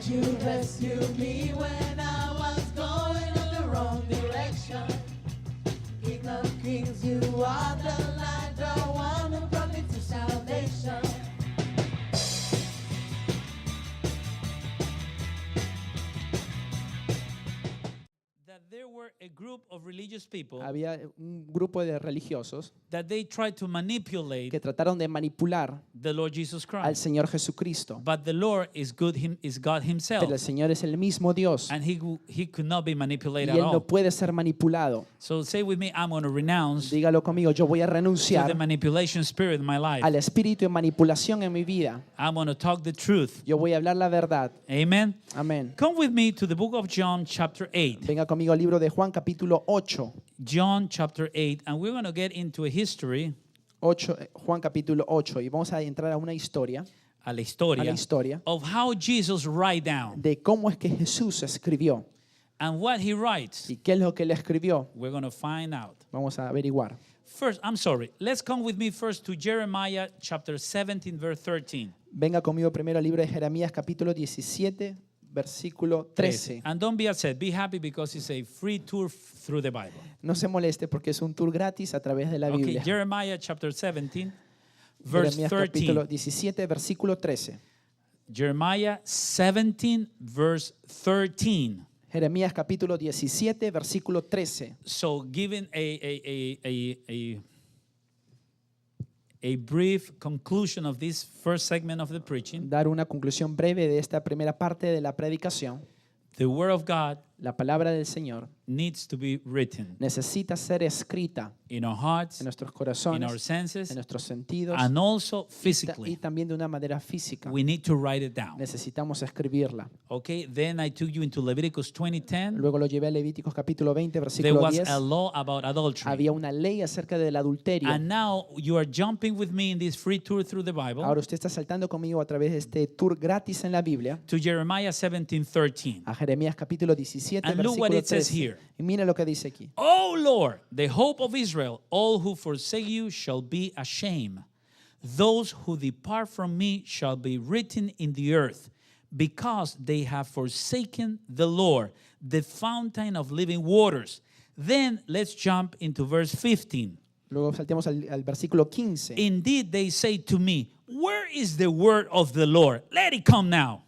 Lord, you rescued me when I was going in the wrong direction. King of kings, you are the light, the one who brought me to salvation. That there were a group of religious people Había un grupo de religiosos that they tried to manipulate que trataron de manipular the Lord Jesus al Christ. Señor Jesucristo. But the Lord is God himself, Pero el Señor es el mismo Dios and he could not be y manipulated at Él no all. puede ser manipulado. So say with me, I'm going to renounce Dígalo conmigo, yo voy a to the renunciar manipulation spirit in my life. al espíritu de manipulación en mi vida. I'm going to talk the truth. Yo voy a hablar la verdad. Amen. Amén. Come with me to the book of John chapter 8. Venga conmigo al libro de Juan capítulo 8. John chapter 8, and we're going to get into a history, Juan capítulo 8 y vamos a entrar a una historia, a la a la historia historia of how Jesus write down de cómo es que Jesús escribió and what he writes. y qué es lo que él escribió. We're going to find out. Vamos a averiguar. First, I'm sorry. Let's come with me first to Jeremiah chapter 17, verse 13. Venga conmigo primero al libro de Jeremías capítulo 17, versículo 13. And don't be upset. Be happy because it's a free tour through the Bible. No se moleste porque es un tour gratis a través de la Okay, Biblia. Jeremiah chapter 17, verse Jeremías capítulo 13. 17, versículo 13. Jeremiah 17, verse 13. Jeremías capítulo 17, versículo 13. So, given a brief conclusion of this first segment of the preaching, Dar una conclusión breve de esta primera parte de la predicación. the Word of God La palabra del Señor needs to be written necesita ser escrita in our hearts, en nuestros in our corazones, senses, en nuestros sentidos and also y physically. también de una manera física. We need to write it down. Necesitamos escribirla. Okay, then I took you into Leviticus 20:10. Luego lo llevé a Levíticos capítulo 20, There versículo was 10. a law about adultery. Había una ley acerca del adulterio. And now you are jumping with me in this free tour through the Bible Ahora usted está saltando conmigo a través de este tour gratis en la Biblia to Jeremiah 17:13. a Jeremías capítulo 17, And look what versículo it says 13. here. Y mire lo que dice aquí. O Lord, the hope of Israel, all who forsake you shall be ashamed. Those who depart from me shall be written in the earth, because they have forsaken the Lord, the fountain of living waters. Then let's jump into verse 15. Luego saltemos al versículo 15. Indeed, they say to me, where is the word of the Lord? Let it come now.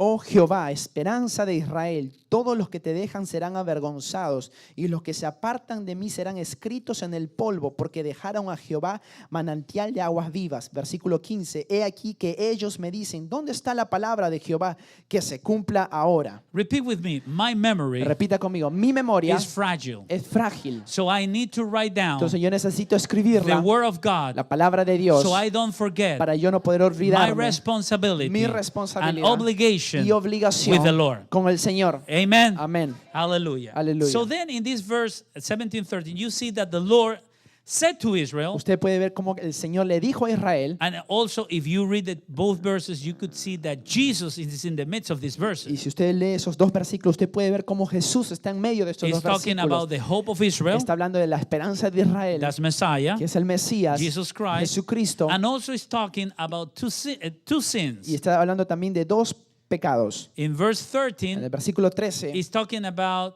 Oh Jehová, esperanza de Israel, todos los que te dejan serán avergonzados y los que se apartan de mí serán escritos en el polvo, porque dejaron a Jehová manantial de aguas vivas. Versículo 15, he aquí que ellos me dicen, ¿dónde está la palabra de Jehová? Que se cumpla ahora. Repeat with me. My memory Repita conmigo, mi memoria is fragile. es frágil. So I need to write down Entonces yo necesito the escribirla, word of God la palabra de Dios, so I don't forget para yo no poder my olvidarme responsibility mi and responsabilidad obligation y obligación with the Lord. con el Señor. Amen. Amén. Hallelujah. Hallelujah. So then in this verse 17:13, you see that the Lord said to Israel, Usted puede ver cómo el Señor le dijo a Israel, and also if you read both verses, you could see that Jesus is in the midst of these y verses. si usted lee esos dos versículos, usted puede ver cómo Jesús está en medio de estos He's dos talking versículos. about the hope of Israel, Está hablando de la esperanza de Israel, that's Messiah, que es el Mesías, Jesus Christ, Jesucristo, and also he's talking about two y sins. está hablando también de dos pecados. In verse En 13, el versículo 13, he's talking about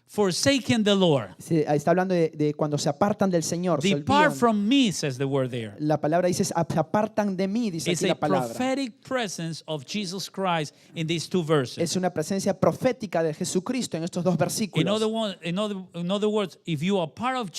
forsaking the Lord. está hablando de cuando se apartan del Señor. Se Depart olvidan. from me, says the word there. La palabra dice, se apartan de mí, dice It's aquí a la palabra. prophetic presence of Jesus Christ in these two verses. Es una presencia profética de Jesucristo en estos dos In versículos. other words, if you are part of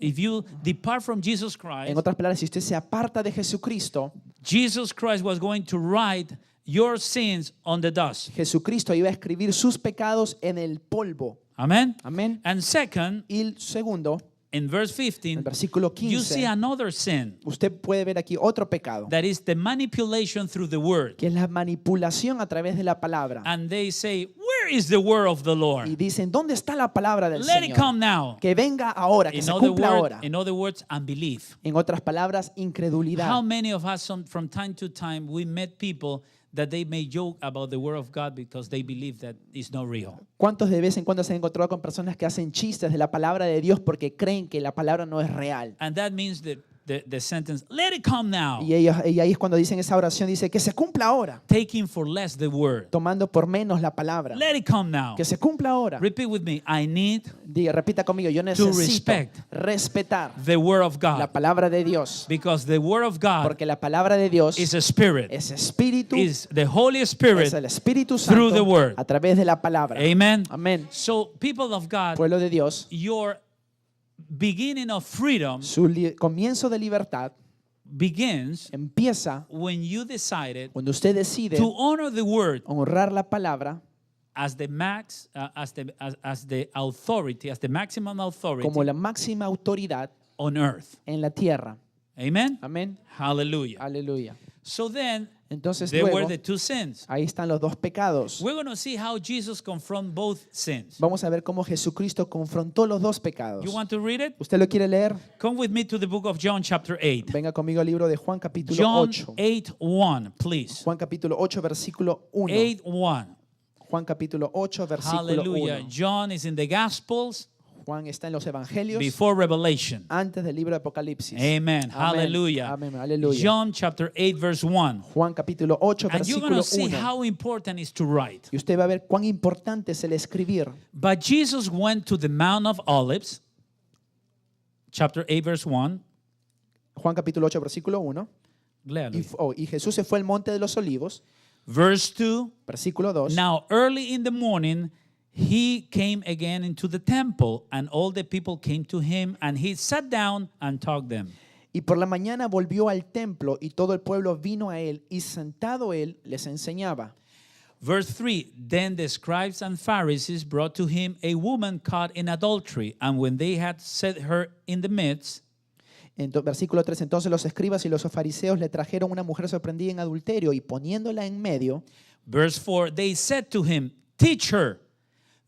if you depart from Jesus Christ, En otras palabras, si usted se aparta de Jesucristo, Jesus Christ was going to write your sins on the dust. Jesucristo iba a escribir sus pecados en el polvo. Amen. Amén. And second, Y el segundo, in verse en 15, el versículo you see 15, another sin, usted puede ver aquí otro pecado, that is the manipulation through the word. que es la manipulación a través de la palabra. And they say, where is the word of the Y Lord? dicen, ¿dónde está la palabra del Let it Señor? come now. Que venga ahora, que se cumpla ahora. In other words, unbelief. En otras palabras, incredulidad. How many of us, from time to time, we met people that they may joke about the word of God because they believe that it's not real? ¿Cuántos de vez en cuando se han encontrado con personas que hacen chistes de la palabra de Dios porque creen que la palabra no es real? And that means that the sentence, let it come now, Y ahí es cuando dicen esa oración, dice que se cumpla ahora, taking for less the word. tomando por menos la palabra. Let it come now. Que se cumpla ahora. Repeat with me. I need Diga, repita conmigo, yo necesito respect respetar the word of la God. palabra de Dios, Because the word of God porque la palabra de Dios is a spirit. es espíritu, Is the Holy es Spirit el Espíritu through the Santo word. a través de la palabra. Amen. Amén. So, people of God, Pueblo de Dios, your beginning of freedom su comienzo de libertad begins empieza when you decided cuando usted decide to honor the word honrar la palabra as the authority, as the maximum authority como la máxima autoridad on earth. en la tierra. Amen. Amén. Hallelujah. Aleluya. So then, Entonces there were luego, the two sins. ahí están los dos pecados. We're going to see how Jesus confronted both sins. Vamos a ver cómo Jesucristo confrontó los dos pecados. You want to read it? ¿Usted lo quiere leer? Come with me to the book of John, chapter 8. Venga conmigo al libro de Juan capítulo John 8. 8:1, please. Juan capítulo 8, versículo 1. 8:1. Juan capítulo 8, versículo Hallelujah. 1. John is in the Gospels Juan está en los evangelios before Revelation. antes del libro de Apocalipsis. Amen. Hallelujah. Amén. Aleluya. John chapter 8, verse 1. Juan capítulo 8, And you're going to versículo see 1. how important it is to write. Y usted va a ver cuán importante es el escribir. But Jesus went to the Mount of Olives, chapter 8, verse 1. Juan capítulo 8, versículo 1. Léalo. Y Jesús se fue al monte de los olivos, Verse 2. versículo 2. Now early in the morning, he came again into the temple, and all the people came to him, and he sat down and taught them. Y por la mañana volvió al templo y todo el pueblo vino a él y sentado él les enseñaba. Verse 3. Then the scribes and Pharisees brought to him a woman caught in adultery, and when they had set her in the midst, Versículo 3. Entonces los escribas y los fariseos le trajeron una mujer sorprendida en adulterio y poniéndola en medio, verse 4, they said to him, Teacher,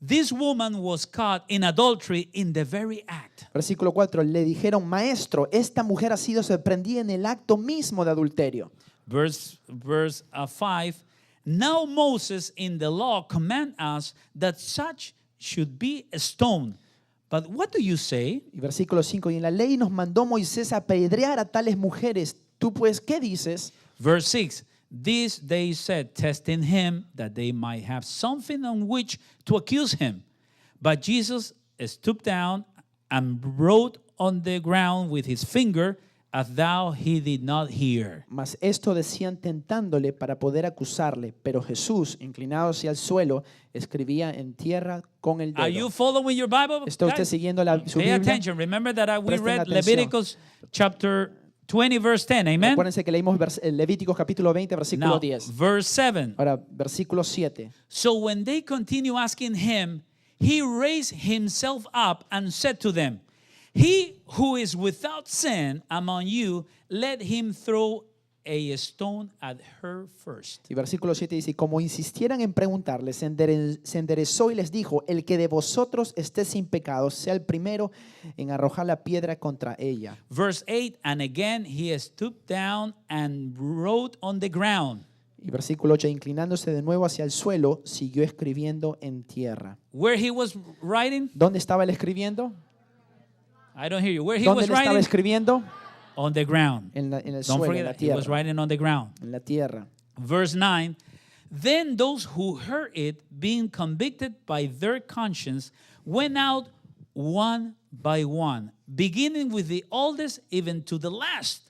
this woman was caught in adultery in the very act. versículo 4, le dijeron, maestro, esta mujer ha sido sorprendida en el acto mismo de adulterio. Verse 5, now Moses in the law command us that such should be stoned. But what do you say? Y versículo 5, y en la ley nos mandó Moisés apedrear a tales mujeres. Tú pues, ¿qué dices? Verse 6, this they said, testing him that they might have something on which to accuse him. But Jesus stooped down and wrote on the ground with his finger, as though he did not hear. Mas esto decían tentándole para poder acusarle. Pero Jesús, inclinado hacia el suelo, escribía en tierra con el Are you dedo. following your Bible? ¿Está usted Guys? siguiendo su Pay Biblia? attention. Remember that we Presten read atención. Leviticus chapter 20, verse 10. Amen? Acuérdense que leímos Levíticos capítulo 20, versículo Now, 10. verse 7. Ahora, versículo 7. So when they continue asking him, he raised himself up and said to them, He who is without sin among you, let him throw a stone at her first. Y versículo 7 dice, y como insistieran en preguntarle, se enderezó y les dijo, el que de vosotros esté sin pecado, sea el primero en arrojar la piedra contra ella. Verse 8, and again he stooped down and wrote on the ground. Y versículo 8, inclinándose de nuevo hacia el suelo, siguió escribiendo en tierra. Where he was writing? ¿Dónde estaba él escribiendo? I don't hear you. Where he ¿Dónde was él estaba writing? escribiendo? On the ground. En el Don't suelo, en forget la that. He was tierra. writing on the ground. En la tierra. Verse 9, then those who heard it, being convicted by their conscience, went out one by one, beginning with the oldest even to the last.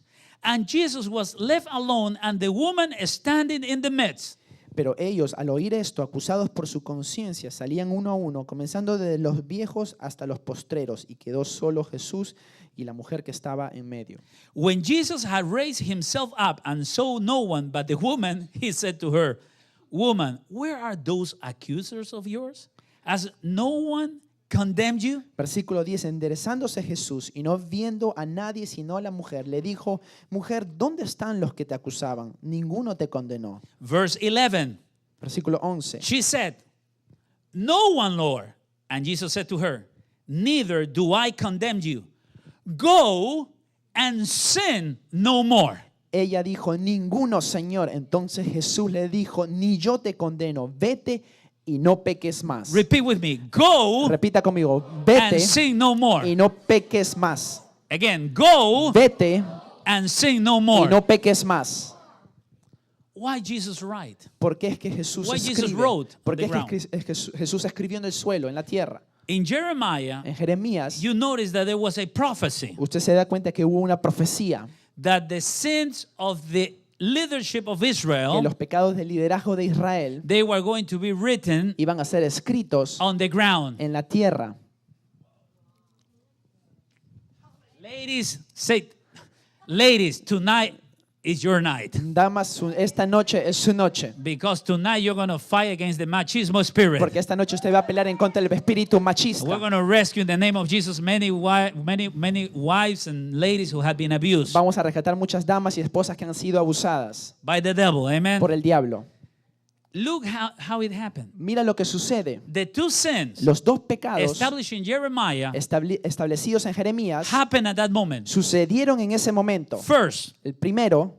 And Jesus was left alone, and the woman standing in the midst. Pero ellos, al oír esto, acusados por su conciencia, salían uno a uno, comenzando desde los viejos hasta los postreros, y quedó solo Jesús y la mujer que estaba en medio. When Jesus had raised himself up and saw no one but the woman, he said to her, Woman, where are those accusers of yours? Has no one condemned you? Versículo 10, enderezándose Jesús y no viendo a nadie sino a la mujer, le dijo, mujer, ¿dónde están los que te acusaban? Ninguno te condenó. Verse 11, Versículo 11, she said, No one, Lord. And Jesus said to her, Neither do I condemn you. Go and sin no more. ella dijo, ninguno, Señor. Entonces Jesús le dijo, ni yo te condeno, vete y no peques más. Repeat with me. Go Repita conmigo, vete and sin no more. y no peques más. Again, go Vete and sin no y more. no peques más. Why Jesus write? ¿Por qué es que Jesús Why Jesus escribe? wrote on ¿Por qué the es que Jesús escribió en el suelo, en la tierra? In Jeremiah, En Jeremías, you notice that there was a prophecy usted se da cuenta que hubo una profecía that the sins of the leadership of que Israel, los pecados del liderazgo de Israel they were going to be written iban a ser escritos on the ground. en la tierra. Ladies, tonight is your night. Damas, esta noche es su noche. Because tonight you're going to fight against the machismo spirit. Porque esta noche usted va a pelear en contra del espíritu We're machista. going to rescue in the name of Jesus many wives and ladies who have been abused Vamos a rescatar muchas damas y esposas que han sido abusadas by the devil. Amen. por el diablo. Look how it happened. Mira lo que sucede. The two sins Los dos pecados established in Jeremiah establecidos en Jeremías happened at that moment. sucedieron en ese momento. First, El primero,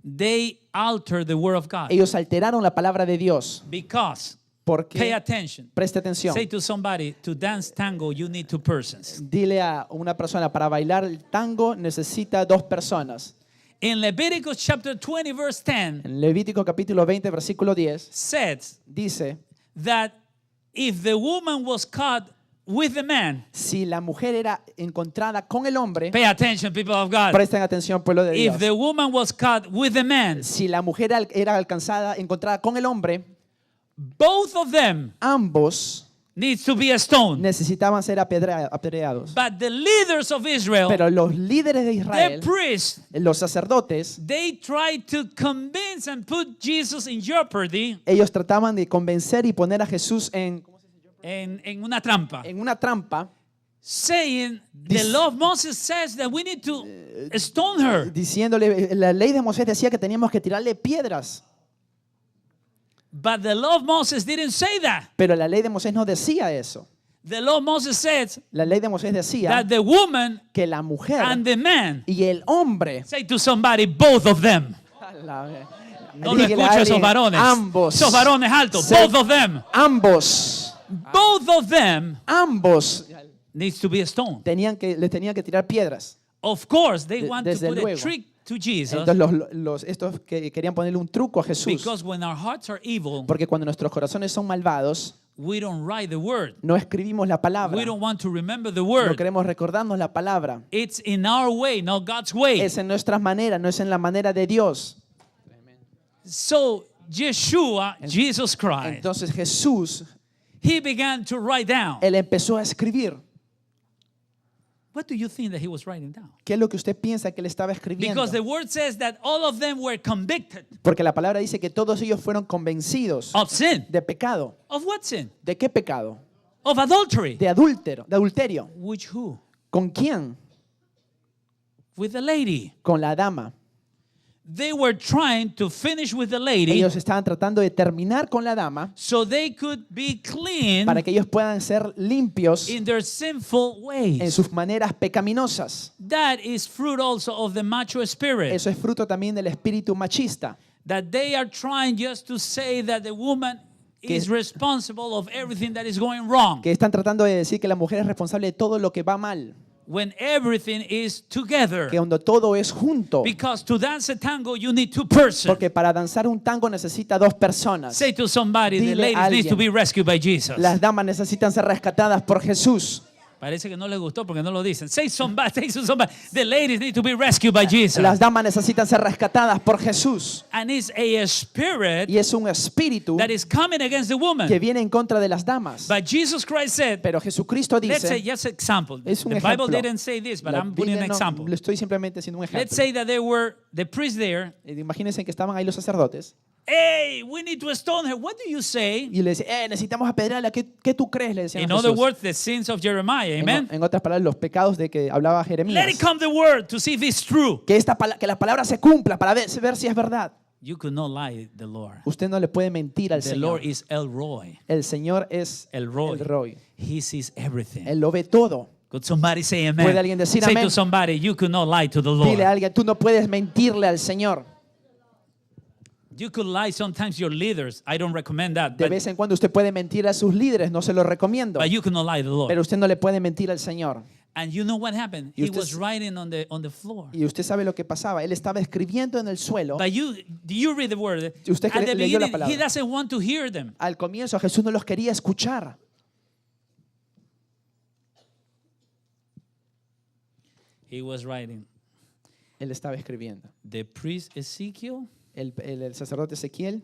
they altered the word of God ellos alteraron la palabra de Dios. because, pay Porque, attention, preste atención, say to somebody, to dance tango you need two persons. dile a una persona, para bailar el tango necesita dos personas. In Leviticus chapter 20 verse 10 En Levítico capítulo 20, versículo 10, says dice, that if the woman was caught with the man, si la mujer era encontrada con el hombre, pay attention people of God, presten atención, pueblo de if Dios. the woman was caught with the man, Si la mujer era alcanzada, encontrada con el hombre, both of them ambos needs to be stoned. necesitaban ser apedreados. But the leaders of Israel, Pero los líderes de the Israel, priests, los sacerdotes, they tried to convince and put Jesus in jeopardy ellos trataban de convencer y poner a Jesús en una trampa, en una trampa, saying the law of Moses says that we need to stone her. diciéndole, la ley de Moisés decía que teníamos que tirarle piedras. But the law of Moses didn't say that. Pero la ley de Moisés no decía eso. The law of Moses says La ley de Moisés decía that the woman que la mujer and the man, y el hombre, say to somebody, both of them. No lo dígale a escucho a esos alguien, varones. ambos, Esos varones altos, Se- both of them. ambos, Both of them ambos needs to be stoned. les tenían que tirar piedras. Of course, they want to desde put a luego. trick to Jesus Entonces estos que querían ponerle un truco a Jesús, because when our hearts are evil, porque cuando nuestros corazones son malvados, we don't write the word. no escribimos la palabra, We don't want to remember the no word. queremos recordarnos la palabra. It's in our way, not God's way. Es en nuestras maneras, no es en la manera de Dios. So Yeshua, Jesus Christ, Entonces Jesús, he began to write down. él empezó a escribir. What do you think that he was writing down? ¿Qué es lo que usted piensa que él estaba escribiendo? Because the word says that all of them were convicted Porque la palabra dice que todos ellos fueron convencidos of sin. de pecado. Of what sin? ¿De qué pecado? Of adultery. De adulterio. Which who? ¿Con quién? With the lady. Con la dama. They were trying to finish with the lady Ellos estaban tratando de terminar con la dama so they could be clean para que ellos puedan ser limpios in their sinful en ways. sus maneras pecaminosas. That is fruit also of the macho spirit. Eso es fruto también del espíritu machista. That they are trying just to say that the woman is responsible of everything that is going wrong. Que están tratando de decir que la mujer es responsable de todo lo que va mal. When everything is together. Que cuando todo es junto. Because to dance a tango you need two persons. Porque para danzar un tango necesita dos personas. Say to somebody, the Dile a ladies need to alguien. be rescued by Jesus. Las damas necesitan ser rescatadas por Jesús. Parece que no les gustó porque no lo dicen. Say to somebody, the ladies need to be rescued by Jesus. Las damas necesitan ser rescatadas por Jesús. And it's a spirit Y es un espíritu that is coming against the woman. que viene en contra de las damas. But Jesus Christ said, Pero Jesucristo let's say, dice, just example. es un The Bible ejemplo. didn't say this, but La I'm putting an Biblia no- example. le estoy simplemente haciendo un Let's ejemplo. say that there were the priests there. Imagínense que estaban ahí los sacerdotes Hey, we need to stone her. What do you say? y le decían, necesitamos apedrearla. ¿Qué tú crees? Le decían In a other Jesús. words, the sins of Jeremiah. Amen. En otras palabras, los pecados de que hablaba Let Jeremías. it come the word to see if it's true. Que la palabra se cumpla para ver si es verdad. You could not lie the Lord. Usted no le puede mentir al The Señor. Lord is El Roy. El Señor es El Roy. el Roy. He sees everything. Él lo ve todo. Could somebody say amen? ¿Puede alguien decir Say amén? to somebody, you could not lie to the Lord. Dile a alguien, tú no puedes mentirle al Señor. You could lie sometimes your leaders. I don't recommend that. De vez en cuando usted puede mentir a sus líderes, no se lo recomiendo. But you cannot lie to the Lord. Pero usted no le puede mentir al Señor. And you know what happened? Y He usted was writing on the floor. Y usted sabe lo que pasaba. Él estaba escribiendo en el suelo. But do you read the word? Y usted At the leyó la beginning, palabra. he doesn't want to hear them. Al comienzo Jesús no los quería escuchar. He was writing. Él estaba escribiendo. The priest Ezekiel El sacerdote Ezequiel,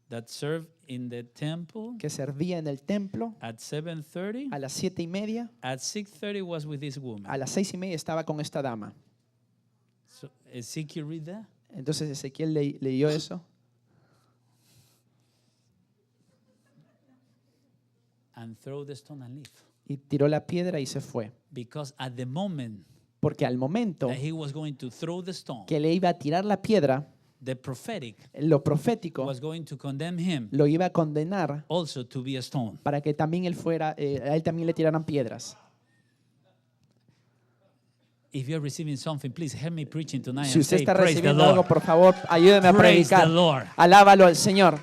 that served in the temple que servía en el templo, at 7:30, a las 7:30, at 6:30 was with this woman. a las 6:30 estaba con esta dama. So Ezekiel read that. Entonces Ezequiel leyó eso And throw the stone and leave. y tiró la piedra y se fue. Because at the moment Porque al momento that he was going to throw the stone, que le iba a tirar la piedra, the prophetic lo profético was going to condemn him lo iba a condenar also to be a stone. para que también a él también le tiraran piedras. If you're receiving something, please help me preaching tonight Si and usted say, está praise the recibiendo algo, Lord. por favor, ayúdeme a Praise predicar. the Lord. Alábalo al Señor.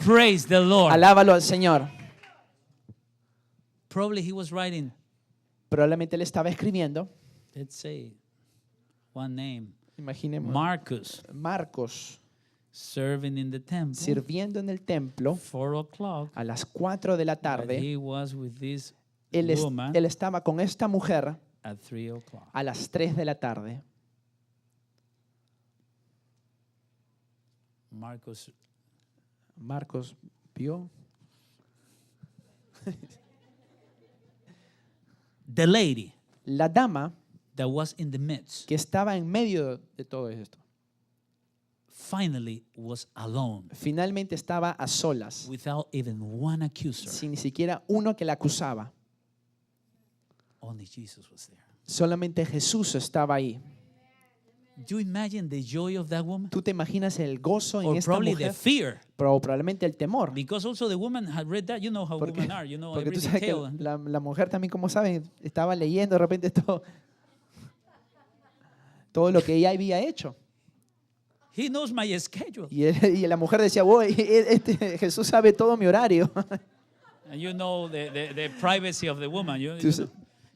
Praise the Lord. Alábalo al Señor. Probably he was writing, Probablemente él estaba escribiendo, let's say, one name, imaginemos, Marcos, serving in the temple, sirviendo en el templo 4 o'clock. a las 4 de la But tarde. he was with this Él woman estaba con esta mujer at 3 o'clock. a las 3 de la tarde. Marcos vio. The lady La dama that was in the midst que estaba en medio de todo esto, finally was alone finalmente estaba a solas, without even one accuser. sin ni siquiera uno que la acusaba. Only Jesus was there. Solamente Jesús estaba ahí. Do you imagine the joy of that woman? ¿Tú te imaginas el gozo en Or esta probably the mujer? fear. Pero probablemente el temor. Because also the woman had read that. You know how Porque, women are. You know porque every tú sabes que detail. la mujer también, como saben, estaba leyendo de repente todo lo que ella había hecho. He knows my schedule. Y la mujer decía, "Voy, Jesús sabe todo mi horario." And you know the privacy of the woman.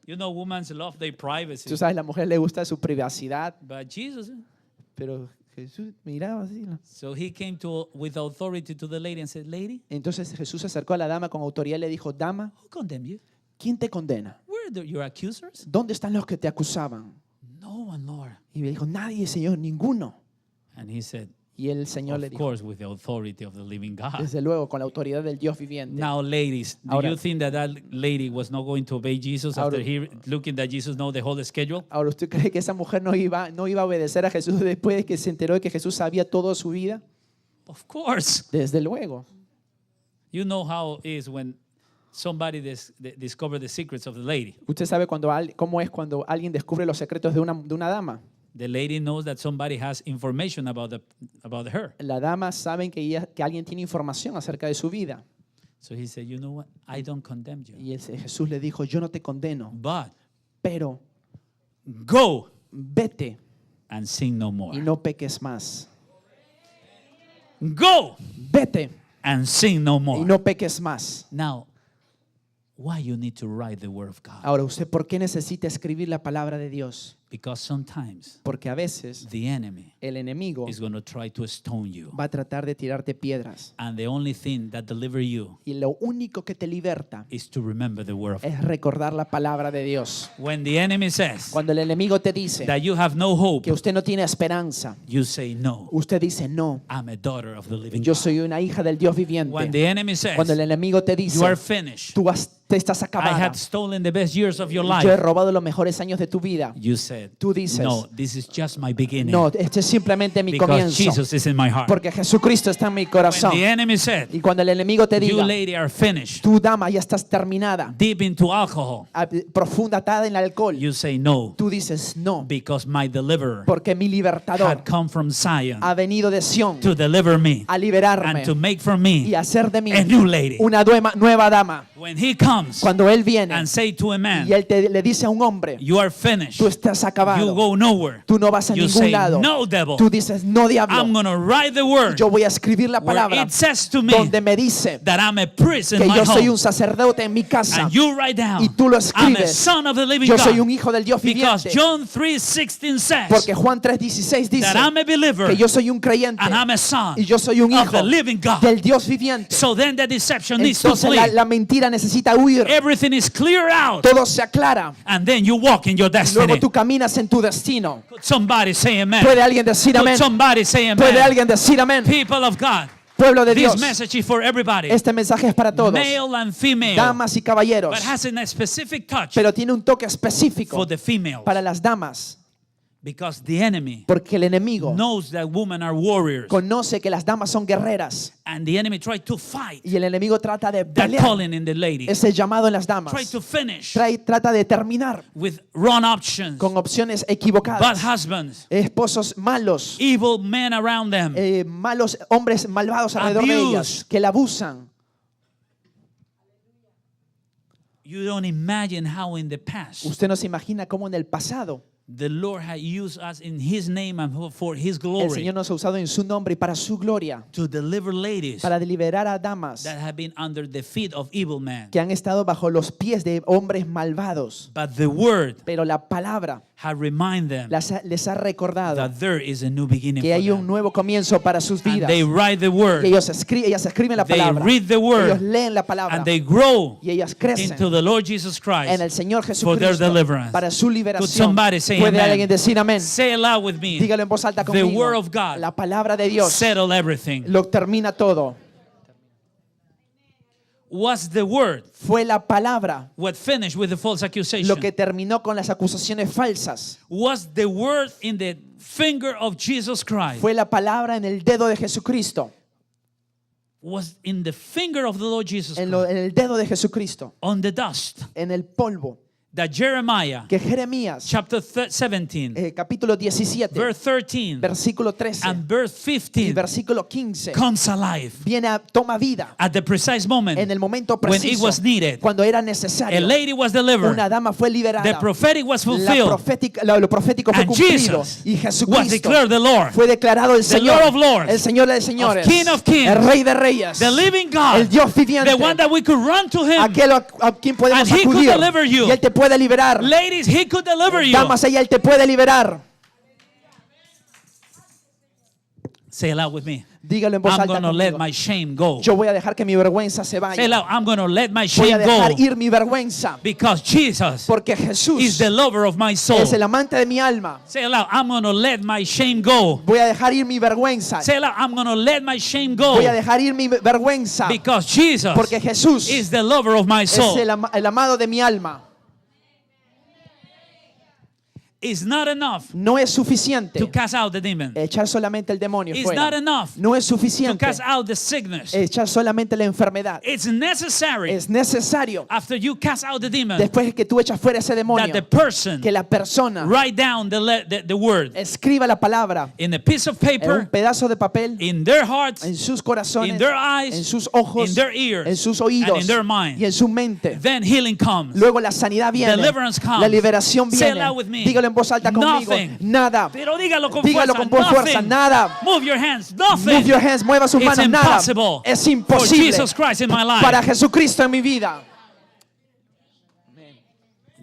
You know women love their privacy. Tú sabes, a la mujer le gusta su privacidad, But Jesus, pero Jesús miraba así, ¿no? so he came with authority to the lady and said, lady, Entonces Jesús se acercó a la dama con autoridad y le dijo, "Dama, who condemned you? ¿quién te condena? Where are your accusers? ¿Dónde están los que te acusaban?" No one, Lord. Y le dijo, "Nadie, Señor, ninguno." And he said, Y el Señor le of dijo, course, with the authority of the living God. desde luego, con la autoridad del Dios viviente. Now, ladies, do Ahora- you think that lady was not going to obey Jesus Ahora- after he looking that Jesus know the whole schedule? Ahora, ¿usted cree que esa mujer no iba a obedecer a Jesús después de que se enteró de que Jesús sabía toda su vida? Of course. Desde luego. You know how it is when somebody discover the secrets of the lady. Usted sabe cómo es cuando alguien descubre los secretos de una dama. The lady knows that somebody has information about her. La dama sabe que alguien tiene información acerca de su vida. So he said, you know what? I don't condemn you. Y Jesús le dijo, "Yo no te condeno, But pero go vete and sin no y more. no peques más. Go Vete and sin no y more. no peques más." Now, why you need to write the word of God? Ahora, ¿usted por qué necesita escribir la palabra de Dios? Because sometimes Porque a veces the enemy el enemigo is going to try to stone you. va a tratar de tirarte piedras. And the only thing that delivers you Y lo único que te liberta is to remember the word of God. es recordar la palabra de Dios. When the enemy says Cuando el enemigo te dice that you have no hope, que usted no tiene esperanza, you say no. usted dice, "No, I'm a daughter of the living yo God. soy una hija del Dios When viviente." the enemy says Cuando el enemigo te you are dice, finished, te estás I acabada, had stolen the best years of your yo he life, robado los mejores años de tu vida, you said, tú dices, no, this is just my beginning. "No, este es simplemente mi Because comienzo, Jesus is in my heart. porque Jesucristo está en mi When corazón." the enemy said, Y cuando el enemigo te you diga, lady are finished, "Tú, dama, ya estás terminada, deep into alcohol, profunda atada en el alcohol", you say no, tú dices, "No, because my deliverer porque mi libertador had come from Zion ha venido de Sión to deliver me a liberarme and to make from y me hacer de mí a new lady. una nueva dama." When he comes Cuando Él viene and say to a man, y Él le dice a un hombre, you are finished, "Tú estás acabado. You go nowhere. Tú no vas a You ningún say, lado. no, devil. Tú dices, no, diablo. I'm going to write the word Yo voy a escribir la where palabra it says to me donde me dice that I'm a priest in que my yo soy home. un sacerdote en mi casa. And you write down, Y tú lo I'm a escribes. son of the living Yo soy un God. hijo del Dios Because viviente. John 3:16 says Porque Juan 3:16 dice that I'm a believer que yo soy un creyente and I'm a son y yo soy un of hijo the living God. del Dios viviente. So then the deception needs to Entonces flee. la mentira necesita huir. Everything is clear out. Todo se aclara. And then you walk in your Luego destiny. tú caminas en tu destino. Could somebody say amen? ¿Puede alguien decir Could amén? somebody say ¿Puede amen? alguien decir amén? People of God, Pueblo de this Dios, message is for everybody. este mensaje es para todos, Male and female. damas y caballeros, But has a specific touch pero tiene un toque específico for the females. para las damas, Because the enemy porque el enemigo knows that women are warriors. conoce que las damas son guerreras And the enemy tried to fight y el enemigo trata de that pelear calling in the ladies. ese llamado en las damas. Try to finish Trata de terminar with wrong options. con opciones Bad equivocadas, husbands. esposos malos, Evil men around them. malos hombres malvados alrededor de ellas Abuse. que la abusan. You don't imagine how in the past Usted no se imagina cómo en el pasado the Lord had used us in His name and for His el glory Señor nos ha usado en su nombre y para su gloria, to deliver ladies para liberar a damas that have been under the feet of evil men. que han estado bajo los pies de hombres malvados. But the word Pero la palabra had reminded them les ha recordado that there is a new beginning que for hay un them. nuevo comienzo para sus And vidas. they write the Y word, ellas escriben la they palabra. read the Ellos word, leen la palabra. and they grow Y ellas crecen into the Lord Jesus en el Christ Señor for their Jesucristo deliverance. para su Could liberación. somebody say ¿Puede amen? alguien decir amén? Say aloud with me. Dígalo en voz alta The conmigo. word of God La palabra de Dios settle everything. lo termina todo. Was the word Fue la palabra what finished with the false accusation? lo que terminó con las acusaciones falsas. Was the word in the finger of Jesus Christ? Fue la palabra en el dedo de Jesucristo. Was in the finger of the Lord Jesus En Christ. el dedo de Jesucristo. On the dust En el polvo. that Jeremiah Que Jeremías, chapter 17 capítulo 17, verse 13 versículo 13 and verse y 15 versículo 15, comes alive toma vida at the precise moment en el momento when it preciso, was needed. cuando era A necesario. lady was delivered. Una dama fue The liberada. prophetic was fulfilled. Lo profético fue And cumplido. Jesus Y was Jesucristo declared the Lord, fue declarado el the Señor, Lord of Lords, el Señor de señores, King of Kings, el Rey de Reyes, the living God, el Dios viviente, the one that we could run to Him. aquel a quien podemos And he could acudir. deliver you. Y Él te puede liberar. Ladies, He could deliver you. Damas, Él te puede liberar. Say it loud with me. Dígalo en voz I'm alta going to let conmigo. my shame go. Yo voy a dejar que mi vergüenza se Say vaya. it loud. I'm going to let my Voy a shame go. dejar ir mi vergüenza. Because Jesus Porque Jesús is the lover of my soul. es el amante de mi alma. Say it loud. I'm going to let my shame go. Voy a dejar ir mi vergüenza. Say it loud. I'm going to let my shame go. Voy a dejar ir mi vergüenza. Because Jesus Porque Jesús is the lover of my es soul. el amado de mi alma. It's not enough No es suficiente to cast out the demon. echar solamente el demonio It's fuera. not enough No es to suficiente cast out the sickness. echar solamente la enfermedad. It's necessary Es necesario, after you cast out the demon después de que tú echas fuera ese that the demonio, person que la persona write down the word escriba la palabra in a piece of en un paper pedazo de papel, in their hearts, en sus in corazones, their eyes, en sus ojos, in their ears, en sus and oídos in their mind. y en su mente. Then healing comes. Luego la sanidad viene, Deliverance comes. la liberación Say it viene. loud with me. Dígalo en voz alta conmigo. Nothing. Nada. Pero dígalo con Dígalo fuerza. con fuerza. Nothing. Nada. Move your hands. Nothing. Move your hands, mueva sus It's manos. Nada. impossible Es for imposible Jesus Christ in my life. para Jesucristo en mi vida.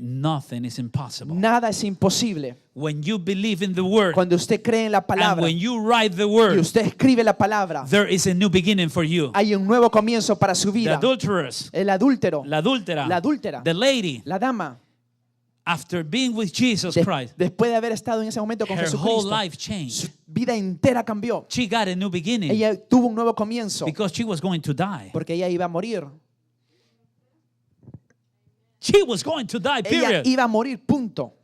Nothing is impossible. Nada es imposible. When you believe in the word Cuando usted cree en la and palabra when you write the y word, usted escribe la palabra, there is a new beginning for you. hay un nuevo comienzo para su The vida. adulteress, El adúltero, la adúltera, la adúltera, the lady, la dama, after being with Jesus de- Christ, después de haber estado en ese momento con her whole Jesucristo, life su changed. vida entera cambió. She got a new beginning Ella tuvo un nuevo comienzo because she was going to die. porque ella iba a morir. She was going to die, Ella period. iba a morir, punto.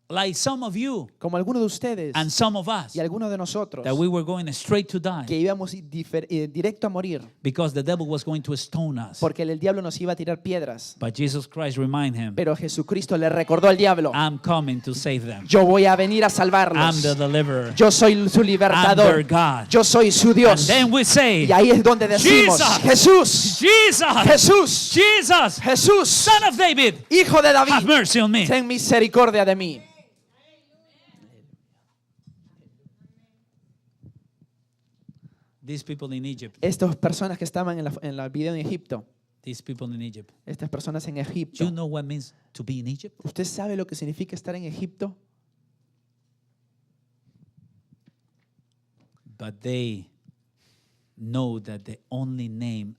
Like some of you Como algunos de ustedes and some of us, y algunos de nosotros that we were going straight to die que íbamos directo a morir because the devil was going to stone us. porque el diablo nos iba a tirar piedras. But Jesus Christ remind him, Pero Jesucristo le recordó al diablo: I'm coming to save them. yo voy a venir a I'm salvarlos. the deliverer. Yo soy su I'm libertador. their God. Yo soy su And Dios. then we say, Y ahí es donde decimos: Jesus, Jesús, Jesus, Jesús, Jesus, Jesús, Son of David, Hijo de have David, mercy on me. ten misericordia de mí. These people in Egypt. Estas personas que estaban en la video en Egipto. These people in Egypt. Estas personas en Do Egipto. you know what it means to be in Egypt? ¿Usted sabe lo que significa estar en Egipto? But they know that the only name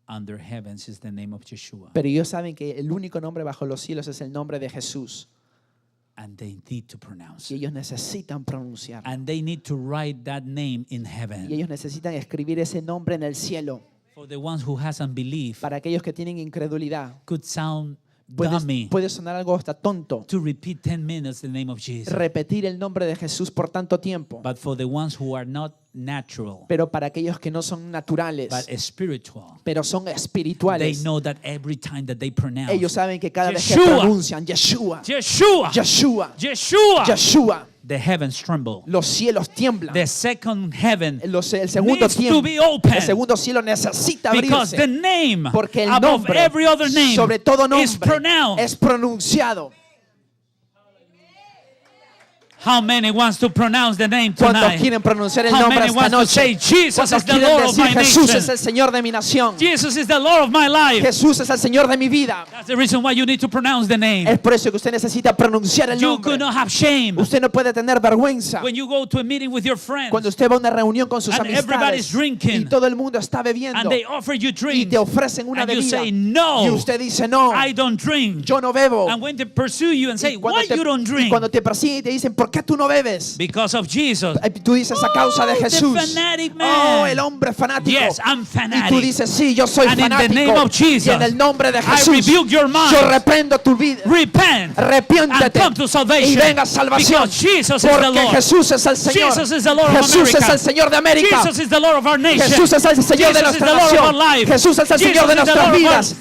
under heavens is the name of Yeshua. Pero ellos saben que el único nombre bajo los cielos es el nombre de Jesús. And they need to pronounce Y it. ellos necesitan pronunciar. And they need to write that name in Y heaven. ellos necesitan escribir ese nombre en el cielo. For the ones who has unbelief, Para aquellos que tienen incredulidad. could sound dummy Puede sonar algo hasta tonto. to repeat 10 minutes the name of Jesus. Repetir el nombre de Jesús por tanto tiempo. But for the ones who are not natural, Pero para aquellos que no son naturales, but spiritual, pero son they espirituales, know that every time that they pronounce ellos saben que cada vez que Yeshua, pronuncian Yeshua, Yeshua, Yeshua, Yeshua, Yeshua, the heavens tremble. los cielos tiemblan. The second heaven El segundo needs to be tiempo, open el segundo cielo necesita because the abrirse. name Porque el above nombre, every other name sobre todo is nombre, pronounced. es pronunciado. How many wants to pronounce the name ¿Cuántos tonight? quieren pronunciar el How nombre many esta wants to say noche? Jesus ¿Cuántos is the quieren Lord of decir my Jesús es nation? el Señor de mi nación? Jesus is the Lord of my life. Jesús es el Señor de mi vida. That's the reason why you need to pronounce the name. Es por eso que usted necesita pronunciar el You nombre. could not have shame Usted no puede tener vergüenza when you go to a meeting with your friends cuando usted va a una reunión con sus and everybody's amistades drinking y todo el mundo está and bebiendo they offer you y drinks te ofrecen una and you bebida say no, y usted dice no, I don't drink. yo no bebo. And when they pursue you and say, Y cuando why you don't y drink? cuando te persiguen y te dicen ¿por qué tú no bebes? Because of Jesus. Tú dices a causa de Oh, the Jesús. fanatic man. Oh, el hombre fanático. Yes, I'm Y tú fanatic. dices sí, yo soy And in the fanático. name of Jesus, y en el nombre de I Jesús, rebuke your mind. yo reprendo tu vida. Repent and Arrepiéntete come to salvation. y venga a salvación. Because Jesus is the Porque Lord. Jesús es el Señor. Jesus is the Lord of Jesús es America. el Señor de América. Jesus is the Lord of our nation. Jesús es el Señor de Jesus is nuestra the Lord of our nación. life. Jesús es el Jesus Señor de is the nuestras Lord of our- vidas.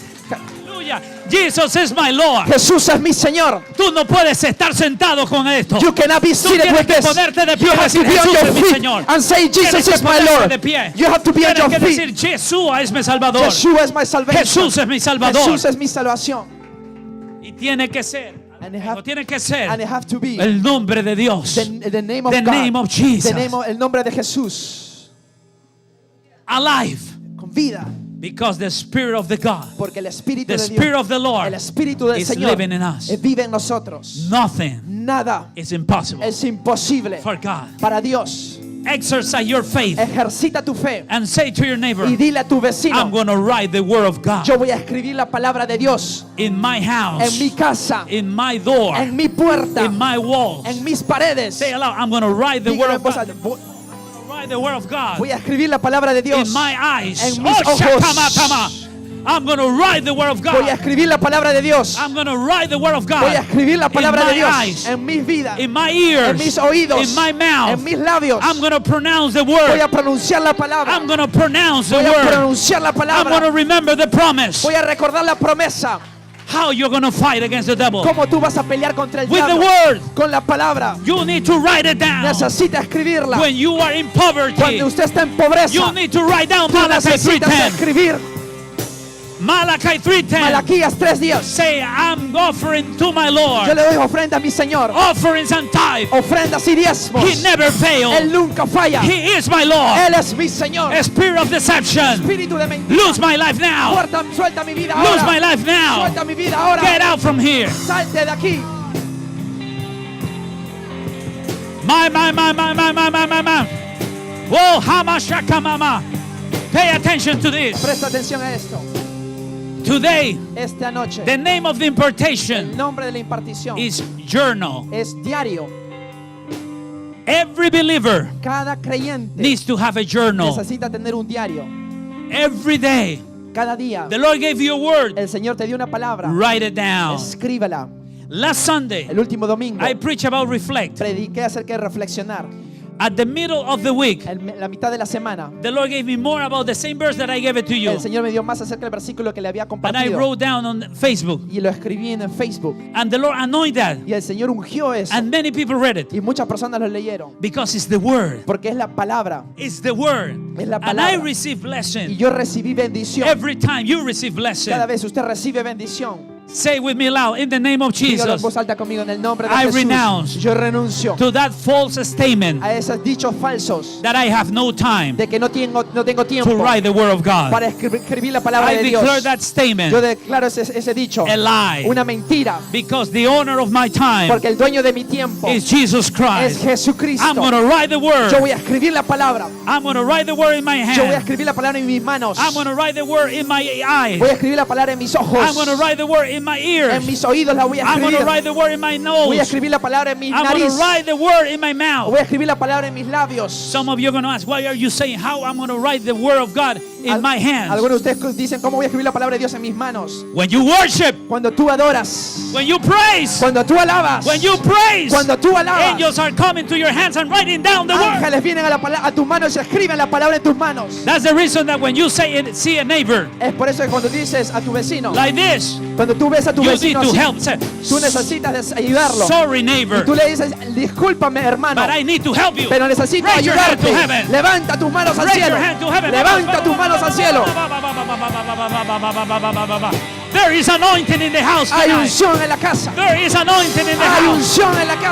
Aleluya. Jesus is my Lord. Jesús es mi Señor. Tú no puedes estar sentado con esto. You cannot be seated tienes with que this. ponerte de pie You y have to decir, be on Jesús your es mi feet Señor. and say, Tienes Jesus que is my ponerte Lord. de pie. You have to be on Tienes your que feet. decir, Yeshua es mi Salvador. Yeshua es my salvation. Jesús es mi Salvador. Jesús es mi salvación. Y tiene que ser, And it have- tiene que ser And it have to be el nombre de Dios. the name of The God. name of Jesus. El nombre de Jesús. Alive. Con vida. Because the Spirit of the God, Porque el Espíritu the de Spirit Dios, of the Lord el Espíritu del is Señor living in us. vive en nosotros. Nothing Nada is impossible es imposible for God. para Dios. Exercise your faith Ejercita tu fe and say to your neighbor, y dile a tu vecino, I'm going to write the word of God yo voy a escribir la palabra de Dios in my house, en mi casa, in my door, en mi puerta, in my walls. en mis paredes. Say aloud, I'm going to write the word Dígalo en of voz God. alta, Write the word of God voy a escribir la palabra de Dios in my eyes. en mis Oh, ojos. shakamatama. I'm going to write the word of Voy a God. escribir la palabra de Dios. I'm going to write the word of Voy a God escribir la palabra in de my Dios eyes, en mis vidas, in my en ears, mis oídos, in my mouth. en mis labios. I'm going to pronounce the Voy word. a pronunciar la palabra. I'm going to pronounce the Voy a word. pronunciar la I'm going to palabra. remember the promise. Voy a recordar la promesa. How you're going to fight against the devil. Cómo tú vas a pelear contra el With the diablo. word. Con la palabra. You need to write it down. Necesita escribirla. When you are in poverty, Cuando usted está en pobreza, you need to write down tú Malachi necesitas 3:10. escribir Malachi 3:10. Malaquías 3:10. Say, I'm offering to my Yo Lord le doy ofrenda a mi Señor. offerings and tithe. Ofrendas y diezmos. He never Él failed. nunca falla. He is my Lord. Él es mi Señor. A spirit of deception. Espíritu de mentira. Lose my life now. Suelta mi vida Lose my ahora. life now. Suelta mi vida ahora. Get out from here. Salte de aquí. My. Whoa, Hamashaka mama. Pay attention to this. Presta atención a esto. Today, Esta noche, the name of the el impartation nombre de la impartición is journal. es diario. Every believer Cada creyente needs to have a journal. necesita tener un diario. Every day, Cada día, the Lord gave you a word. el Señor te dio una palabra. Write it down. Escríbela. Last Sunday, El último domingo, I preached about reflect. prediqué acerca de reflexionar. At the middle of the week, La mitad de la semana, the Lord gave me more about the same verse that I gave it to you. el Señor me dio más acerca del versículo que le había And I compartido. wrote down on Facebook. Y lo escribí en Facebook. And the Lord anointed that. Y el Señor ungió eso. And many people read it. Y muchas personas lo leyeron. Because it's the word. Porque es la palabra. It's the word. Es la And I palabra. receive Y blessing. yo recibí bendición. Every time you receive blessing. Cada vez usted recibe bendición. Say with me loud, in the name of Dígalo en Jesus, voz alta conmigo en el nombre de I Jesús. renounce Yo renuncio to that false statement a esos dichos falsos that I have no time de que no tengo tiempo to write the word of God. para escribir la palabra I de Dios. declare that statement Yo declaro ese dicho a lie, una mentira, because the owner of my time porque el dueño de mi tiempo is Jesus es Christ. Jesucristo. I'm going to write the word. Yo voy a escribir la palabra. I'm going to write the word in my Yo voy a hand. escribir la palabra en mis manos. I'm going to write the word in my eyes. Voy a escribir la palabra en mis ojos. I'm going to write the word in my ears. En mis oídos la voy a I'm going to escribir. write the word in my Voy a nose. escribir la palabra en mi I'm going to nariz. write the word in my mouth. Voy a escribir la palabra en mis labios. Some of you are going to ask, why are you saying how I'm going to write the word of God in my hands? Algunos de ustedes dicen, ¿cómo voy a escribir la palabra de Dios en mis manos? When you worship, Cuando tú adoras, when you praise, cuando tú alabas, when you praise, cuando tú alabas, angels are coming to your hands and writing down the word. ángeles vienen a tus manos y escriben la palabra en tus manos. That's the reason that when you see a neighbor Es por eso que cuando dices a tu vecino, like this, cuando tú ves a tu you need vecino to así, help. Say, tú necesitas ayudarlo. sorry, Y neighbor, tú le dices, discúlpame hermano, but I need to help you. pero necesito Raise your hand to ayudarte. heaven. Levanta tus manos al Raise cielo. your hand to heaven. Levanta tus manos al cielo. There is anointing in the house Hay tonight. unción en la casa. There is anointing in the Hay house. unción en la casa.